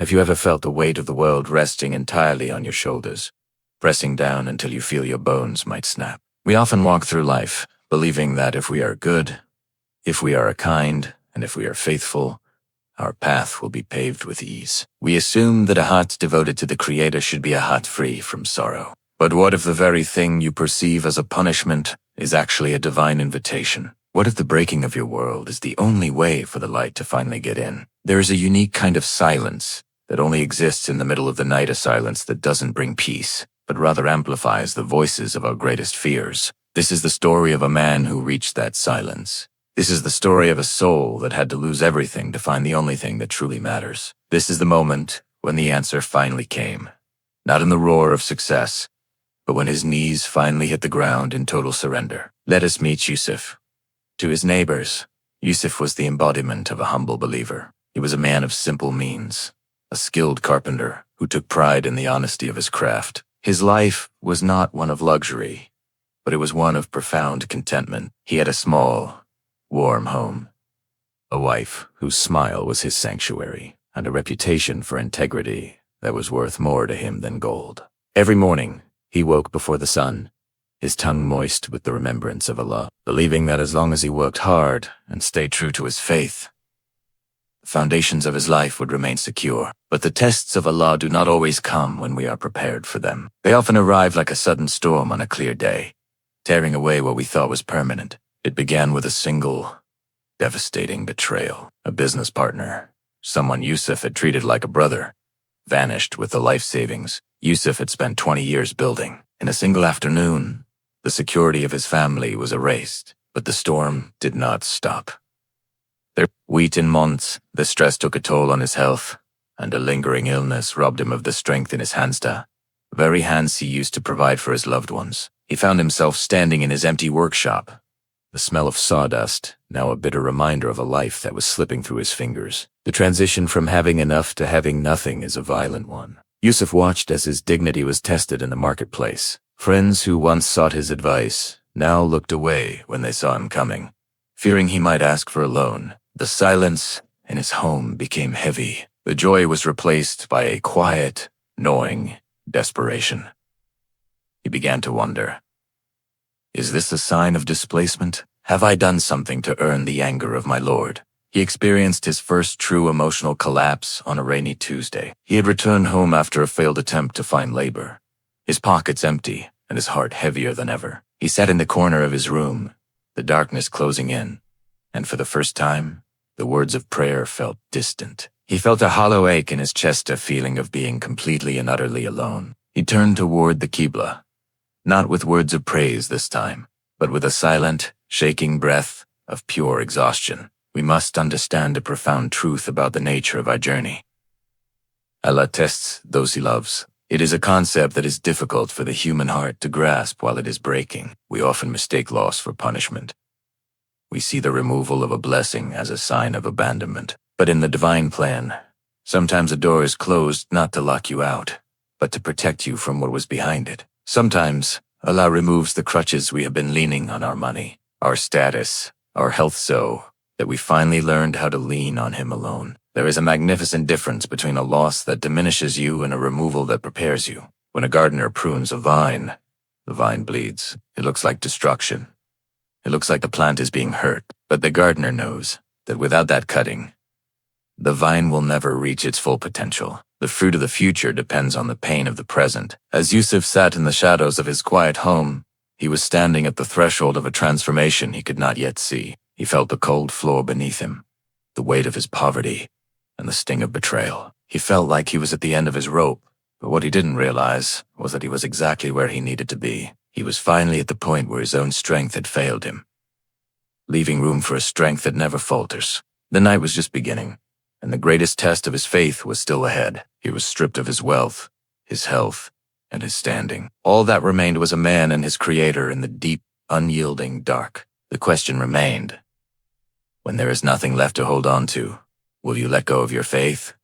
Have you ever felt the weight of the world resting entirely on your shoulders, pressing down until you feel your bones might snap? We often walk through life, believing that if we are good, if we are kind, and if we are faithful, our path will be paved with ease. We assume that a heart devoted to the Creator should be a heart free from sorrow. But what if the very thing you perceive as a punishment is actually a divine invitation? What if the breaking of your world is the only way for the light to finally get in? There is a unique kind of silence that only exists in the middle of the night, a silence that doesn't bring peace, but rather amplifies the voices of our greatest fears. This is the story of a man who reached that silence. This is the story of a soul that had to lose everything to find the only thing that truly matters. This is the moment when the answer finally came. Not in the roar of success, but when his knees finally hit the ground in total surrender. Let us meet Yusuf. To his neighbors, Yusuf was the embodiment of a humble believer. He was a man of simple means, a skilled carpenter who took pride in the honesty of his craft. His life was not one of luxury, but it was one of profound contentment. He had a small, warm home, a wife whose smile was his sanctuary, and a reputation for integrity that was worth more to him than gold. Every morning, he woke before the sun, his tongue moist with the remembrance of Allah, believing that as long as he worked hard and stayed true to his faith, the foundations of his life would remain secure. But the tests of Allah do not always come when we are prepared for them. They often arrive like a sudden storm on a clear day, tearing away what we thought was permanent. It began with a single, devastating betrayal. A business partner, someone Yusuf had treated like a brother, vanished with the life savings Yusuf had spent 20 years building. In a single afternoon, the security of his family was erased, but the storm did not stop. For weeks and months, the stress took a toll on his health, and a lingering illness robbed him of the strength in his hands, the very hands he used to provide for his loved ones. He found himself standing in his empty workshop, the smell of sawdust, now a bitter reminder of a life that was slipping through his fingers. The transition from having enough to having nothing is a violent one. Yusuf watched as his dignity was tested in the marketplace. Friends who once sought his advice now looked away when they saw him coming, fearing he might ask for a loan. The silence in his home became heavy. The joy was replaced by a quiet, gnawing desperation. He began to wonder, is this a sign of displacement? Have I done something to earn the anger of my Lord? He experienced his first true emotional collapse on a rainy Tuesday. He had returned home after a failed attempt to find labor, his pockets empty and his heart heavier than ever. He sat in the corner of his room, the darkness closing in, and for the first time, the words of prayer felt distant. He felt a hollow ache in his chest, a feeling of being completely and utterly alone. He turned toward the Qibla, not with words of praise this time, but with a silent, shaking breath of pure exhaustion. We must understand a profound truth about the nature of our journey. Allah tests those he loves. It is a concept that is difficult for the human heart to grasp while it is breaking. We often mistake loss for punishment. We see the removal of a blessing as a sign of abandonment. But in the divine plan, sometimes a door is closed not to lock you out, but to protect you from what was behind it. Sometimes Allah removes the crutches we have been leaning on: our money, our status, our health, so that we finally learned how to lean on Him alone. There is a magnificent difference between a loss that diminishes you and a removal that prepares you. When a gardener prunes a vine, the vine bleeds. It looks like destruction. It looks like the plant is being hurt. But the gardener knows that without that cutting, the vine will never reach its full potential. The fruit of the future depends on the pain of the present. As Yusuf sat in the shadows of his quiet home, he was standing at the threshold of a transformation he could not yet see. He felt the cold floor beneath him, the weight of his poverty, and the sting of betrayal. He felt like he was at the end of his rope, but what he didn't realize was that he was exactly where he needed to be. He was finally at the point where his own strength had failed him, leaving room for a strength that never falters. The night was just beginning, and the greatest test of his faith was still ahead. He was stripped of his wealth, his health, and his standing. All that remained was a man and his Creator in the deep, unyielding dark. The question remained, when there is nothing left to hold on to, will you let go of your faith?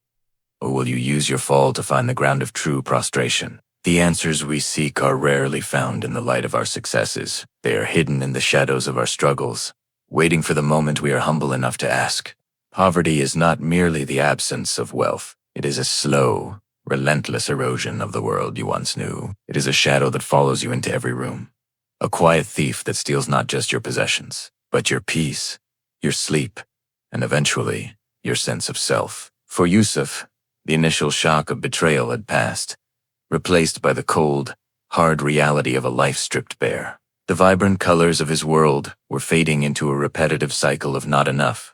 Or will you use your fall to find the ground of true prostration? The answers we seek are rarely found in the light of our successes. They are hidden in the shadows of our struggles, waiting for the moment we are humble enough to ask. Poverty is not merely the absence of wealth. It is a slow, relentless erosion of the world you once knew. It is a shadow that follows you into every room. A quiet thief that steals not just your possessions, but your peace, your sleep, and eventually, your sense of self. For Yusuf, the initial shock of betrayal had passed, replaced by the cold, hard reality of a life stripped bare. The vibrant colors of his world were fading into a repetitive cycle of not enough.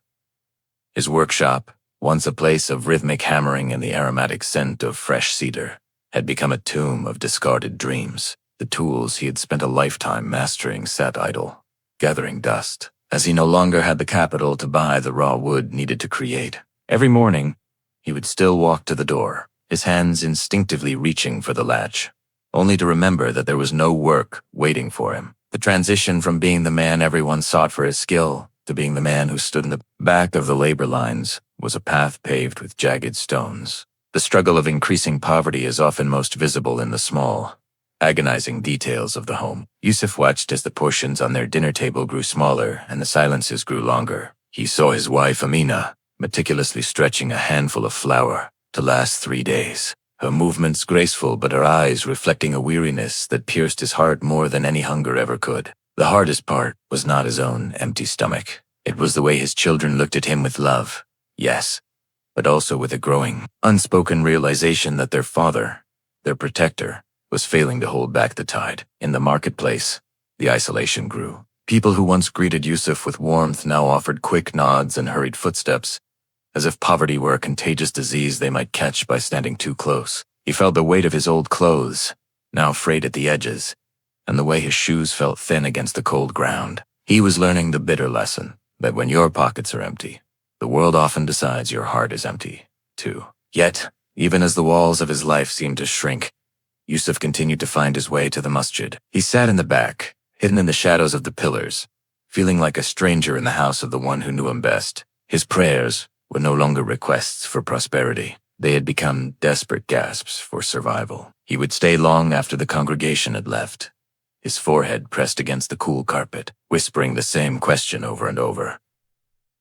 His workshop, once a place of rhythmic hammering and the aromatic scent of fresh cedar, had become a tomb of discarded dreams. The tools he had spent a lifetime mastering sat idle, gathering dust, as he no longer had the capital to buy the raw wood needed to create. Every morning, he would still walk to the door, his hands instinctively reaching for the latch, only to remember that there was no work waiting for him. The transition from being the man everyone sought for his skill to being the man who stood in the back of the labor lines was a path paved with jagged stones. The struggle of increasing poverty is often most visible in the small, agonizing details of the home. Yusuf watched as the portions on their dinner table grew smaller and the silences grew longer. He saw his wife, Amina, meticulously stretching a handful of flour to last 3 days. Her movements graceful, but her eyes reflecting a weariness that pierced his heart more than any hunger ever could. The hardest part was not his own empty stomach. It was the way his children looked at him with love, yes, but also with a growing, unspoken realization that their father, their protector, was failing to hold back the tide. In the marketplace, the isolation grew. People who once greeted Yusuf with warmth now offered quick nods and hurried footsteps, as if poverty were a contagious disease they might catch by standing too close. He felt the weight of his old clothes, now frayed at the edges, and the way his shoes felt thin against the cold ground. He was learning the bitter lesson that when your pockets are empty, the world often decides your heart is empty, too. Yet, even as the walls of his life seemed to shrink, Yusuf continued to find his way to the masjid. He sat in the back, hidden in the shadows of the pillars, feeling like a stranger in the house of the one who knew him best. His prayers were no longer requests for prosperity. They had become desperate gasps for survival. He would stay long after the congregation had left, his forehead pressed against the cool carpet, whispering the same question over and over.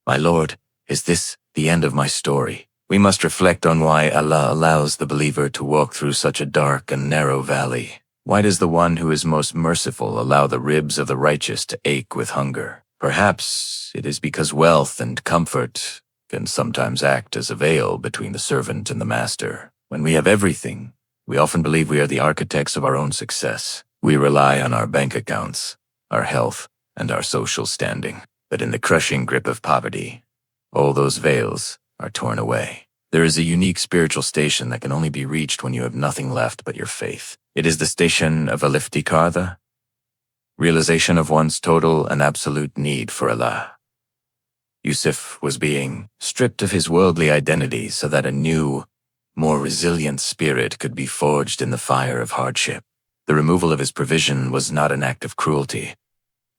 My Lord, is this the end of my story? We must reflect on why Allah allows the believer to walk through such a dark and narrow valley. Why does the one who is most merciful allow the ribs of the righteous to ache with hunger? Perhaps it is because wealth and comfort can sometimes act as a veil between the servant and the master. When we have everything, we often believe we are the architects of our own success. We rely on our bank accounts, our health, and our social standing. But in the crushing grip of poverty, all those veils are torn away. There is a unique spiritual station that can only be reached when you have nothing left but your faith. It is the station of al-iftikar, realization of one's total and absolute need for Allah. Yusuf was being stripped of his worldly identity so that a new, more resilient spirit could be forged in the fire of hardship. The removal of his provision was not an act of cruelty,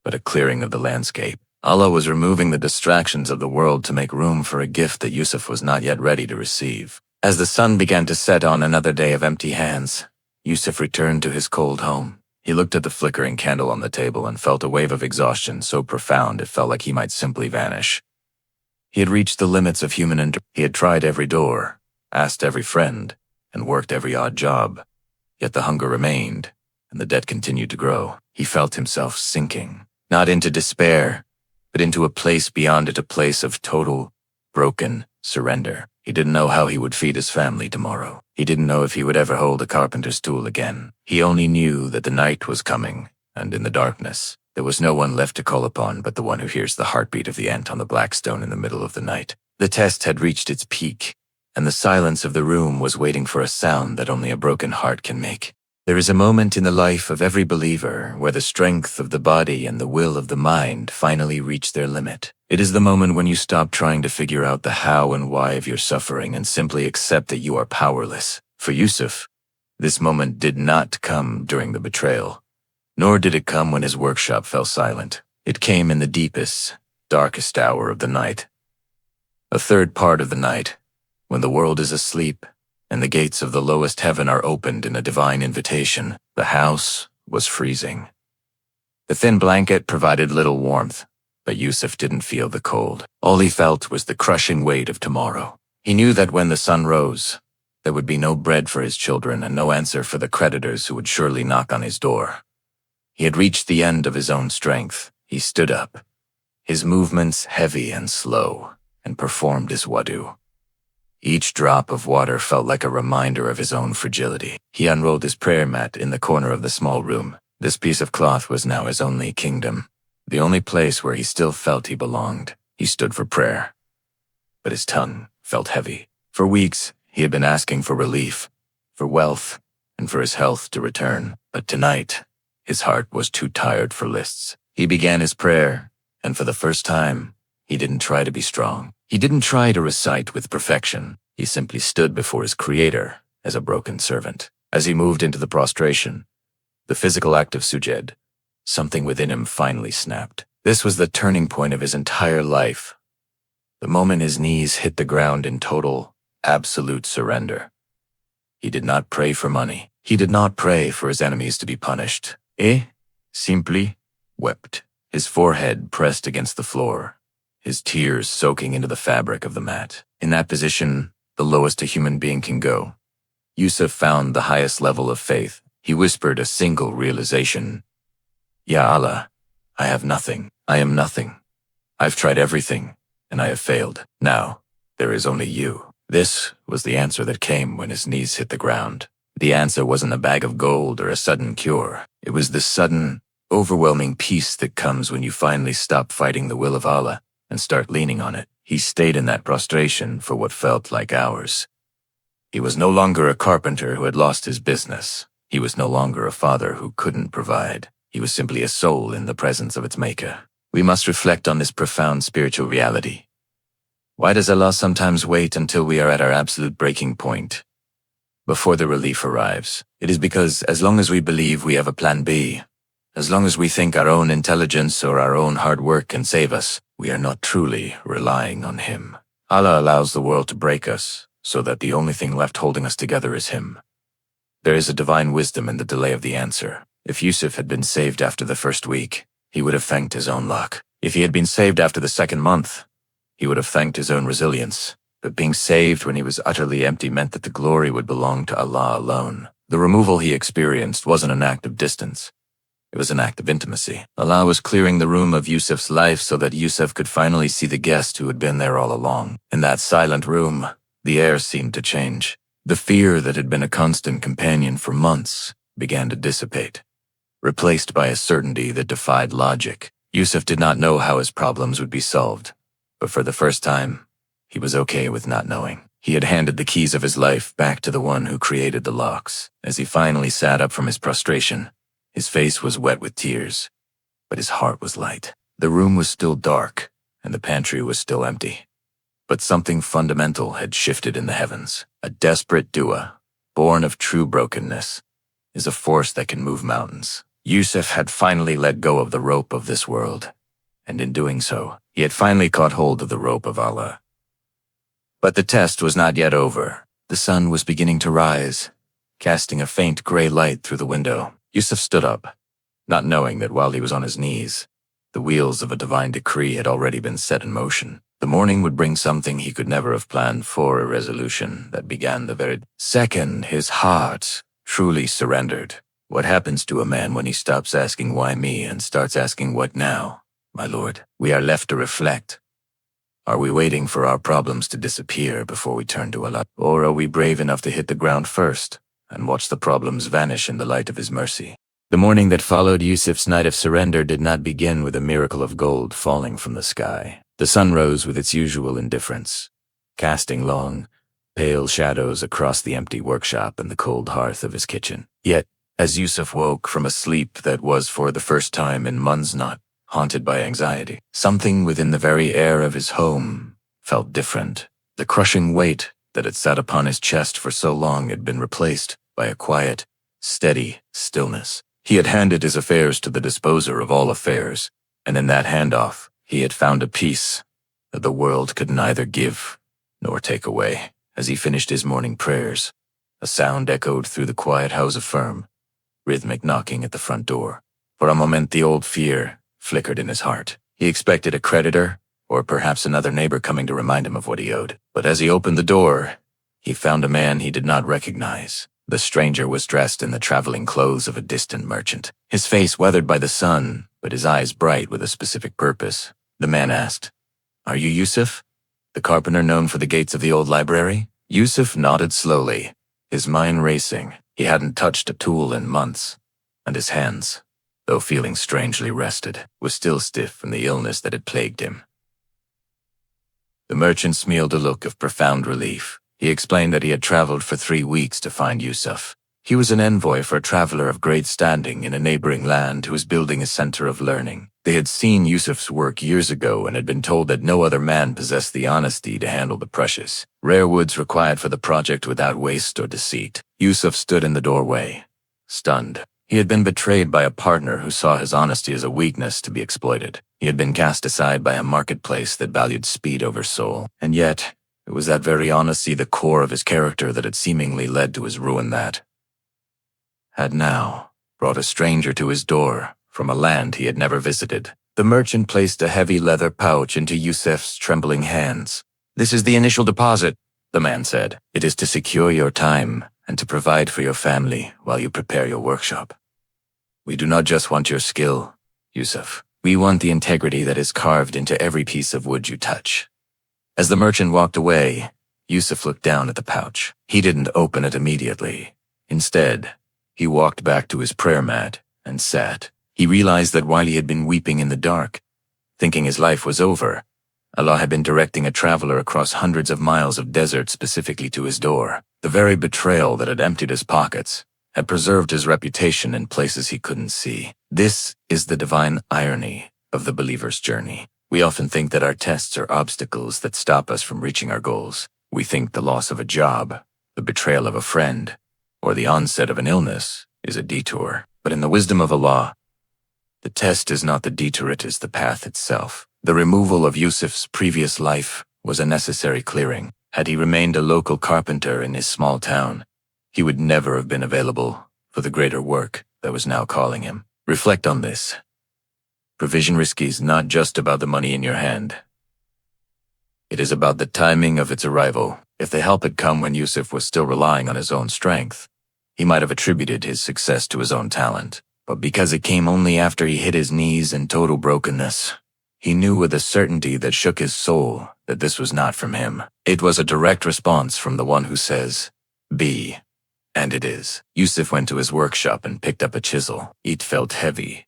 but a clearing of the landscape. Allah was removing the distractions of the world to make room for a gift that Yusuf was not yet ready to receive. As the sun began to set on another day of empty hands, Yusuf returned to his cold home. He looked at the flickering candle on the table and felt a wave of exhaustion so profound it felt like he might simply vanish. He had reached the limits of human endurance. He had tried every door, asked every friend, and worked every odd job. Yet the hunger remained, and the debt continued to grow. He felt himself sinking, not into despair, but into a place beyond it, a place of total, broken surrender. He didn't know how he would feed his family tomorrow. He didn't know if he would ever hold a carpenter's tool again. He only knew that the night was coming, and in the darkness, there was no one left to call upon but the one who hears the heartbeat of the ant on the black stone in the middle of the night. The test had reached its peak, and the silence of the room was waiting for a sound that only a broken heart can make. There is a moment in the life of every believer where the strength of the body and the will of the mind finally reach their limit. It is the moment when you stop trying to figure out the how and why of your suffering and simply accept that you are powerless. For Yusuf, this moment did not come during the betrayal, nor did it come when his workshop fell silent. It came in the deepest, darkest hour of the night. A third part of the night, when the world is asleep, and the gates of the lowest heaven are opened in a divine invitation. The house was freezing. The thin blanket provided little warmth, but Yusuf didn't feel the cold. All he felt was the crushing weight of tomorrow. He knew that when the sun rose, There would be no bread for his children and no answer for the creditors who would surely knock on his door. He had reached the end of his own strength. He stood up, his movements heavy and slow, and performed his wudu. Each drop of water felt like a reminder of his own fragility. He unrolled his prayer mat in the corner of the small room. This piece of cloth was now his only kingdom, the only place where he still felt he belonged. He stood for prayer, but his tongue felt heavy. For weeks, he had been asking for relief, for wealth, and for his health to return. But tonight, his heart was too tired for lists. He began his prayer, and for the first time, he didn't try to be strong. He didn't try to recite with perfection. He simply stood before his Creator as a broken servant. As he moved into the prostration, the physical act of sujud, something within him finally snapped. This was the turning point of his entire life. The moment his knees hit the ground in total, absolute surrender. He did not pray for money. He did not pray for his enemies to be punished. Simply wept, his forehead pressed against the floor, his tears soaking into the fabric of the mat. In that position, the lowest a human being can go, Yusuf found the highest level of faith. He whispered a single realization. Ya Allah, I have nothing. I am nothing. I've tried everything, and I have failed. Now, there is only you. This was the answer that came when his knees hit the ground. The answer wasn't a bag of gold or a sudden cure. It was the sudden, overwhelming peace that comes when you finally stop fighting the will of Allah and start leaning on it. He stayed in that prostration for what felt like hours. He was no longer a carpenter who had lost his business. He was no longer a father who couldn't provide. He was simply a soul in the presence of its maker. We must reflect on this profound spiritual reality. Why does Allah sometimes wait until we are at our absolute breaking point before the relief arrives? It is because as long as we believe we have a plan B, as long as we think our own intelligence or our own hard work can save us, we are not truly relying on Him. Allah allows the world to break us so that the only thing left holding us together is Him. There is a divine wisdom in the delay of the answer. If Yusuf had been saved after the first week, he would have thanked his own luck. If he had been saved after the second month, he would have thanked his own resilience. But being saved when he was utterly empty meant that the glory would belong to Allah alone. The removal he experienced wasn't an act of distance. It was an act of intimacy. Allah was clearing the room of Yusuf's life so that Yusuf could finally see the guest who had been there all along. In that silent room, the air seemed to change. The fear that had been a constant companion for months began to dissipate, replaced by a certainty that defied logic. Yusuf did not know how his problems would be solved, but for the first time, he was okay with not knowing. He had handed the keys of his life back to the one who created the locks. As he finally sat up from his prostration, his face was wet with tears, but his heart was light. The room was still dark, and the pantry was still empty. But something fundamental had shifted in the heavens. A desperate dua, born of true brokenness, is a force that can move mountains. Yusuf had finally let go of the rope of this world, and in doing so, he had finally caught hold of the rope of Allah. But the test was not yet over. The sun was beginning to rise, casting a faint gray light through the window. Yusuf stood up, not knowing that while he was on his knees, the wheels of a divine decree had already been set in motion. The morning would bring something he could never have planned for, a resolution that began the very second his heart truly surrendered. What happens to a man when he stops asking why me and starts asking what now, my Lord? We are left to reflect. Are we waiting for our problems to disappear before we turn to Allah? Or are we brave enough to hit the ground first and watch the problems vanish in the light of His mercy? The morning that followed Yusuf's night of surrender did not begin with a miracle of gold falling from the sky. The sun rose with its usual indifference, casting long, pale shadows across the empty workshop and the cold hearth of his kitchen. Yet, as Yusuf woke from a sleep that was for the first time in months not haunted by anxiety, something within the very air of his home felt different. The crushing weight that had sat upon his chest for so long had been replaced by a quiet, steady stillness. He had handed his affairs to the disposer of all affairs, and in that handoff, he had found a peace that the world could neither give nor take away. As he finished his morning prayers, a sound echoed through the quiet house of firm, rhythmic knocking at the front door. For a moment, the old fear flickered in his heart. He expected a creditor, or perhaps another neighbor coming to remind him of what he owed. But as he opened the door, he found a man he did not recognize. The stranger was dressed in the traveling clothes of a distant merchant, his face weathered by the sun, but his eyes bright with a specific purpose. The man asked, "Are you Yusuf, the carpenter known for the gates of the old library?" Yusuf nodded slowly, his mind racing. He hadn't touched a tool in months, and his hands, though feeling strangely rested, were still stiff from the illness that had plagued him. The merchant smiled a look of profound relief. He explained that he had traveled for 3 weeks to find Yusuf. He was an envoy for a traveler of great standing in a neighboring land who was building a center of learning. They had seen Yusuf's work years ago and had been told that no other man possessed the honesty to handle the precious, rare woods required for the project without waste or deceit. Yusuf stood in the doorway, stunned. He had been betrayed by a partner who saw his honesty as a weakness to be exploited. He had been cast aside by a marketplace that valued speed over soul. And yet, it was that very honesty, the core of his character, that had seemingly led to his ruin, that had now brought a stranger to his door from a land he had never visited. The merchant placed a heavy leather pouch into Yusuf's trembling hands. "This is the initial deposit," the man said. "It is to secure your time and to provide for your family while you prepare your workshop. We do not just want your skill, Yusuf. We want the integrity that is carved into every piece of wood you touch." As the merchant walked away, Yusuf looked down at the pouch. He didn't open it immediately. Instead, he walked back to his prayer mat and sat. He realized that while he had been weeping in the dark, thinking his life was over, Allah had been directing a traveler across hundreds of miles of desert specifically to his door. The very betrayal that had emptied his pockets had preserved his reputation in places he couldn't see. This is the divine irony of the believer's journey. We often think that our tests are obstacles that stop us from reaching our goals. We think the loss of a job, the betrayal of a friend, or the onset of an illness is a detour. But in the wisdom of Allah, the test is not the detour, it is the path itself. The removal of Yusuf's previous life was a necessary clearing. Had he remained a local carpenter in his small town, he would never have been available for the greater work that was now calling him. Reflect on this. Provision risky is not just about the money in your hand. It is about the timing of its arrival. If the help had come when Yusuf was still relying on his own strength, he might have attributed his success to his own talent. But because it came only after he hit his knees in total brokenness, he knew with a certainty that shook his soul that this was not from him. It was a direct response from the one who says, "Be," and it is. Yusuf went to his workshop and picked up a chisel. It felt heavy,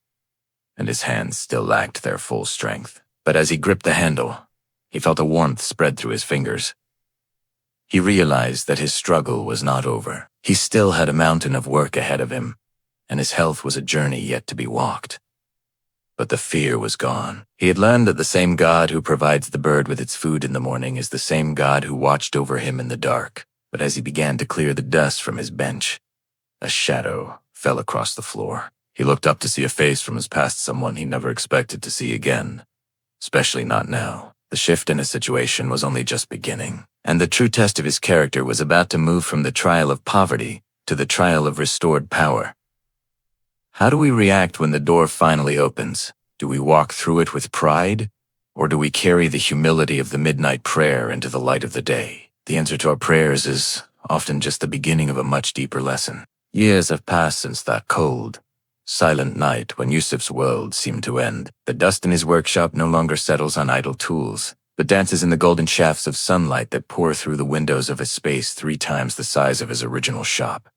and his hands still lacked their full strength. But as he gripped the handle, he felt a warmth spread through his fingers. He realized that his struggle was not over. He still had a mountain of work ahead of him, and his health was a journey yet to be walked. But the fear was gone. He had learned that the same God who provides the bird with its food in the morning is the same God who watched over him in the dark. But as he began to clear the dust from his bench, a shadow fell across the floor. He looked up to see a face from his past, someone he never expected to see again, especially not now. The shift in his situation was only just beginning, and the true test of his character was about to move from the trial of poverty to the trial of restored power. How do we react when the door finally opens? Do we walk through it with pride, or do we carry the humility of the midnight prayer into the light of the day? The answer to our prayers is often just the beginning of a much deeper lesson. Years have passed since that cold, silent night when Yusuf's world seemed to end. The dust in his workshop no longer settles on idle tools, but dances in the golden shafts of sunlight that pour through the windows of a space 3 times the size of his original shop.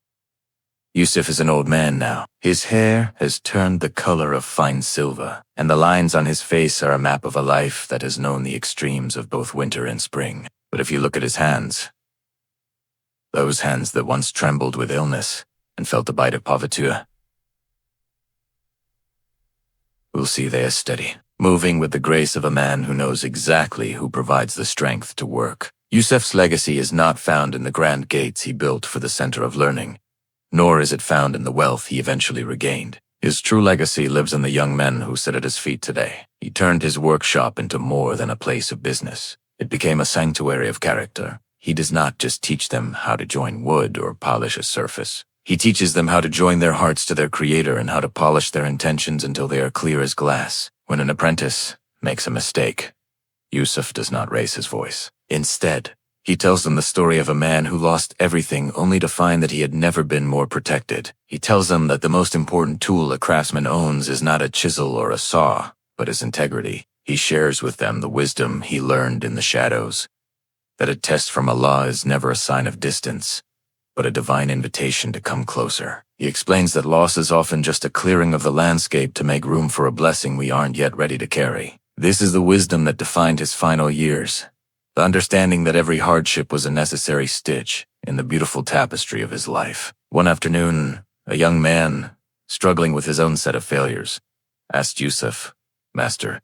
Yusuf is an old man now. His hair has turned the color of fine silver, and the lines on his face are a map of a life that has known the extremes of both winter and spring. But if you look at his hands, those hands that once trembled with illness and felt the bite of poverty, we'll see they are steady, moving with the grace of a man who knows exactly who provides the strength to work. Yusuf's legacy is not found in the grand gates he built for the center of learning, nor is it found in the wealth he eventually regained. His true legacy lives in the young men who sit at his feet today. He turned his workshop into more than a place of business. It became a sanctuary of character. He does not just teach them how to join wood or polish a surface. He teaches them how to join their hearts to their Creator and how to polish their intentions until they are clear as glass. When an apprentice makes a mistake, Yusuf does not raise his voice. Instead, He tells them the story of a man who lost everything only to find that he had never been more protected. He tells them that the most important tool a craftsman owns is not a chisel or a saw, but his integrity. He shares with them the wisdom he learned in the shadows, that a test from Allah is never a sign of distance, but a divine invitation to come closer. He explains that loss is often just a clearing of the landscape to make room for a blessing we aren't yet ready to carry. This is the wisdom that defined his final years, the understanding that every hardship was a necessary stitch in the beautiful tapestry of his life. One afternoon, a young man, struggling with his own set of failures, asked Yusuf, "Master,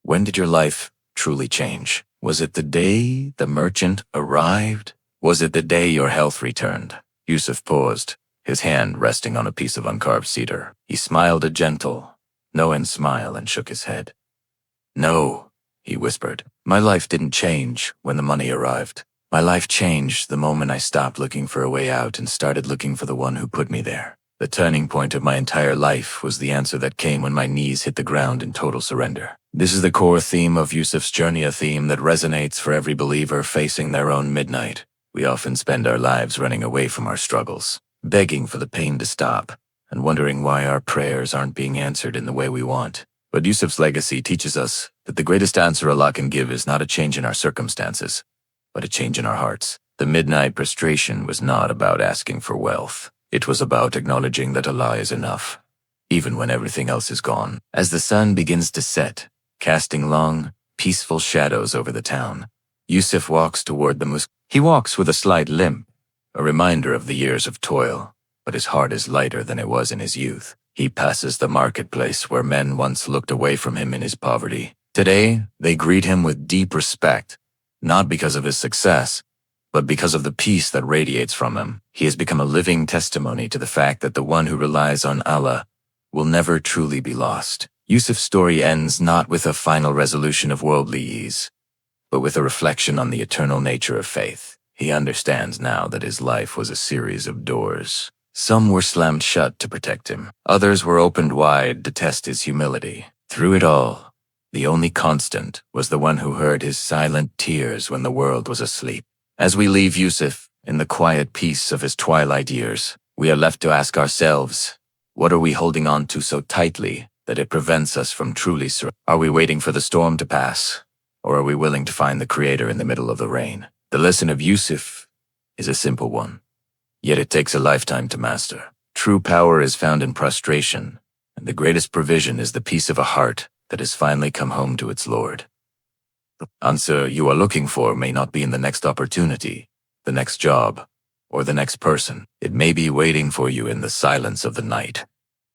when did your life truly change? Was it the day the merchant arrived? Was it the day your health returned?" Yusuf paused, his hand resting on a piece of uncarved cedar. He smiled a gentle, no-end smile and shook his head. "No," he whispered. "My life didn't change when the money arrived. My life changed the moment I stopped looking for a way out and started looking for the one who put me there. The turning point of my entire life was the answer that came when my knees hit the ground in total surrender." This is the core theme of Yusuf's journey, a theme that resonates for every believer facing their own midnight. We often spend our lives running away from our struggles, begging for the pain to stop, and wondering why our prayers aren't being answered in the way we want. But Yusuf's legacy teaches us that the greatest answer Allah can give is not a change in our circumstances, but a change in our hearts. The midnight prostration was not about asking for wealth. It was about acknowledging that Allah is enough, even when everything else is gone. As the sun begins to set, casting long, peaceful shadows over the town, Yusuf walks toward the mosque. He walks with a slight limp, a reminder of the years of toil, but his heart is lighter than it was in his youth. He passes the marketplace where men once looked away from him in his poverty. Today, they greet him with deep respect, not because of his success, but because of the peace that radiates from him. He has become a living testimony to the fact that the one who relies on Allah will never truly be lost. Yusuf's story ends not with a final resolution of worldly ease, but with a reflection on the eternal nature of faith. He understands now that his life was a series of doors. Some were slammed shut to protect him. Others were opened wide to test his humility. Through it all, the only constant was the one who heard his silent tears when the world was asleep. As we leave Yusuf in the quiet peace of his twilight years, we are left to ask ourselves, what are we holding on to so tightly that it prevents us from truly surrendering? Are we waiting for the storm to pass, or are we willing to find the Creator in the middle of the rain? The lesson of Yusuf is a simple one, yet it takes a lifetime to master. True power is found in prostration, and the greatest provision is the peace of a heart that has finally come home to its Lord. The answer you are looking for may not be in the next opportunity, the next job, or the next person. It may be waiting for you in the silence of the night,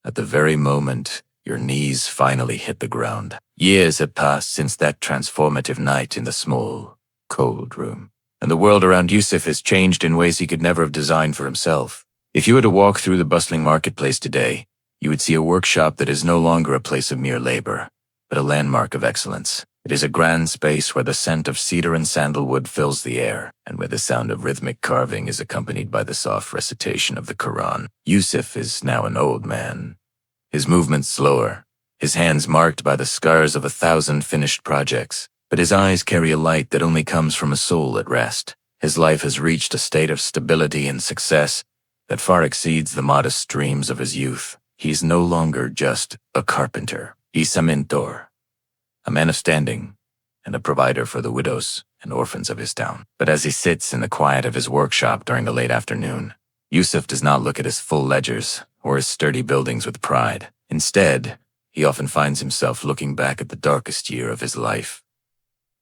at the very moment your knees finally hit the ground. Years have passed since that transformative night in the small, cold room, and the world around Yusuf has changed in ways he could never have designed for himself. If you were to walk through the bustling marketplace today, you would see a workshop that is no longer a place of mere labor, but a landmark of excellence. It is a grand space where the scent of cedar and sandalwood fills the air, and where the sound of rhythmic carving is accompanied by the soft recitation of the Quran. Yusuf is now an old man, his movements slower, his hands marked by the scars of 1,000 finished projects, but his eyes carry a light that only comes from a soul at rest. His life has reached a state of stability and success that far exceeds the modest dreams of his youth. He is no longer just a carpenter. He's a mentor, a man of standing, and a provider for the widows and orphans of his town. But as he sits in the quiet of his workshop during the late afternoon, Yusuf does not look at his full ledgers or his sturdy buildings with pride. Instead, he often finds himself looking back at the darkest year of his life,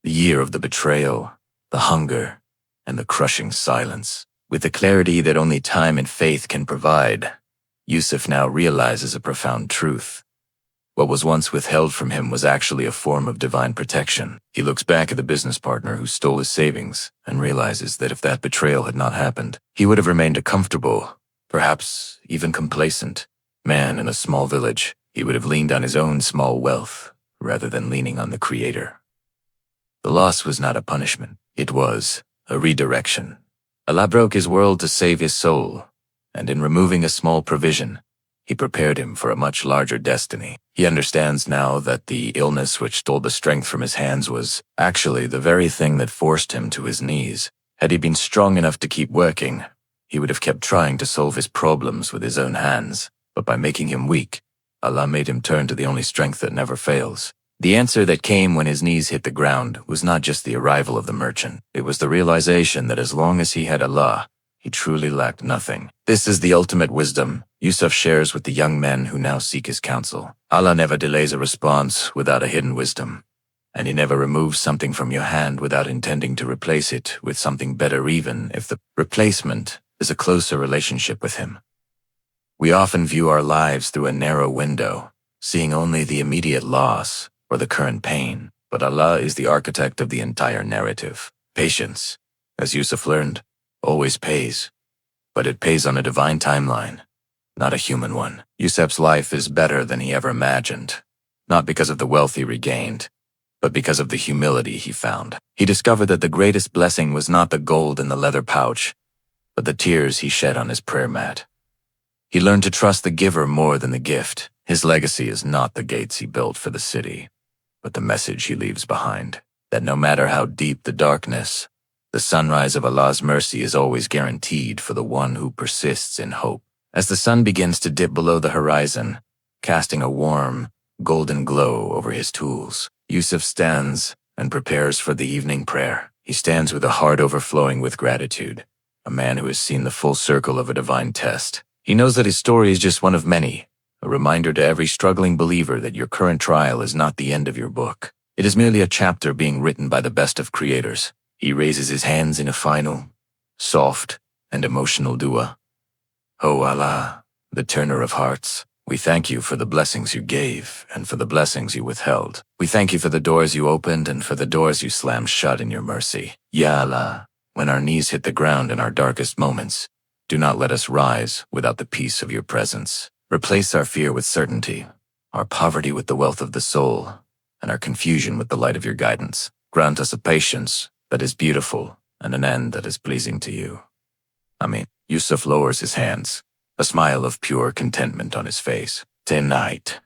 the year of the betrayal, the hunger, and the crushing silence. With the clarity that only time and faith can provide, Yusuf now realizes a profound truth. What was once withheld from him was actually a form of divine protection. He looks back at the business partner who stole his savings and realizes that if that betrayal had not happened, he would have remained a comfortable, perhaps even complacent, man in a small village. He would have leaned on his own small wealth rather than leaning on the Creator. The loss was not a punishment. It was a redirection. Allah broke his world to save his soul, and in removing a small provision, he prepared him for a much larger destiny. He understands now that the illness which stole the strength from his hands was actually the very thing that forced him to his knees. Had he been strong enough to keep working, he would have kept trying to solve his problems with his own hands. But by making him weak, Allah made him turn to the only strength that never fails. The answer that came when his knees hit the ground was not just the arrival of the merchant. It was the realization that as long as he had Allah, he truly lacked nothing. This is the ultimate wisdom Yusuf shares with the young men who now seek his counsel. Allah never delays a response without a hidden wisdom, and He never removes something from your hand without intending to replace it with something better, even if the replacement is a closer relationship with Him. We often view our lives through a narrow window, seeing only the immediate loss or the current pain, but Allah is the architect of the entire narrative. Patience, as Yusuf learned, always pays, but it pays on a divine timeline, not a human one. Yusuf's life is better than he ever imagined, not because of the wealth he regained, but because of the humility he found. He discovered that the greatest blessing was not the gold in the leather pouch, but the tears he shed on his prayer mat. He learned to trust the giver more than the gift. His legacy is not the gates he built for the city, but the message he leaves behind, that no matter how deep the darkness, the sunrise of Allah's mercy is always guaranteed for the one who persists in hope. As the sun begins to dip below the horizon, casting a warm, golden glow over his tools, Yusuf stands and prepares for the evening prayer. He stands with a heart overflowing with gratitude, a man who has seen the full circle of a divine test. He knows that his story is just one of many, a reminder to every struggling believer that your current trial is not the end of your book. It is merely a chapter being written by the best of creators. He raises his hands in a final, soft, and emotional dua. O Allah, the turner of hearts, we thank you for the blessings you gave and for the blessings you withheld. We thank you for the doors you opened and for the doors you slammed shut in your mercy. Ya Allah, when our knees hit the ground in our darkest moments, do not let us rise without the peace of your presence. Replace our fear with certainty, our poverty with the wealth of the soul, and our confusion with the light of your guidance. Grant us a patience that is beautiful and an end that is pleasing to you. Amen. Yusuf lowers his hands, a smile of pure contentment on his face. Tonight.